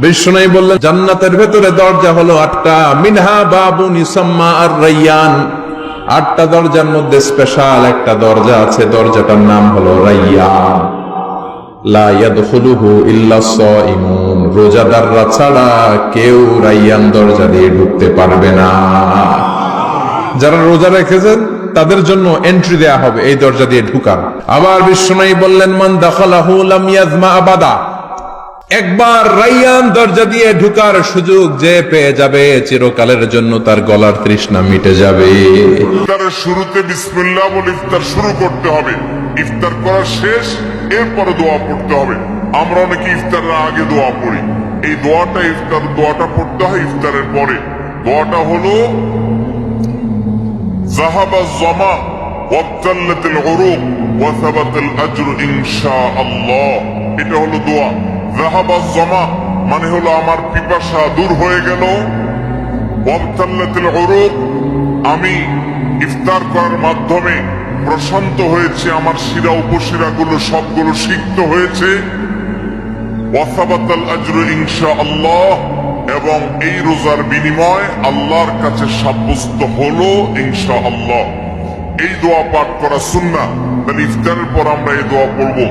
বিষ্ণু বললেন জান্নাতের ভেতরে দরজা হলো 8টা, মিনহা বাবুন ইউসাম্মা আর-রায়্যান। 8টা দরজার মধ্যে স্পেশাল একটা দরজা আছে, দরজাটার নাম হলো রায়্যান। লা ইয়াদখুলুহু ইল্লা সাইমুন, রোজাদাররা ছাড়া কেউ রায়্যান দরজা দিয়ে ঢুকতে পারবে না। যারা রোজা রেখেছেন তাদের জন্য এন্ট্রি দেয়া হবে এই দরজা দিয়ে ঢুকার। আবার বিষ্ণু বললেন মান দাখালাহু লাম ইয়াজমা আবাদা, একবার রায়্যান দরজা দিয়ে ঢুকার সুযোগ যে পেয়ে যাবে চিরকালের জন্য তার গলার তৃষ্ণা মিটে যাবে। ইফতারের শুরুতে বিসমিল্লাহ বলে ইফতার শুরু করতে হবে, ইফতার করা শেষ এরপরে দোয়া পড়তে হবে। আমরা অনেকে ইফতারের আগে দোয়া পড়ি, এই দোয়াটা পড়তে হয় ইফতারের পরে। দোয়াটা হলো যাহাবাজ জামা ওয়াবতাল্লাতিল উরুক ওয়া সাবাতাল আজরু ইনশাআল্লাহ। এটা হলো দোয়া। যাহাবাজ জামা মানে হলো আমার পিপাসা দূর হয়ে গেল, ওয়াবতাল্লাতিল উরুক আমি ইফতার করার মাধ্যমে প্রশান্ত হয়েছে, আমার শিরা উপশিরাগুলো সবগুলো সিক্ত হয়েছে, ওয়া সাবাতাল আজরু ইনশাআল্লাহ, এবং এই রোজার বিনিময় আল্লাহর কাছে সাব্যস্ত হলো ইনশাআল্লাহ। এই দোয়া পাঠ করা সুন্নাহ। তাহলে ইফতারের পর আমরা এই দোয়া পড়বো।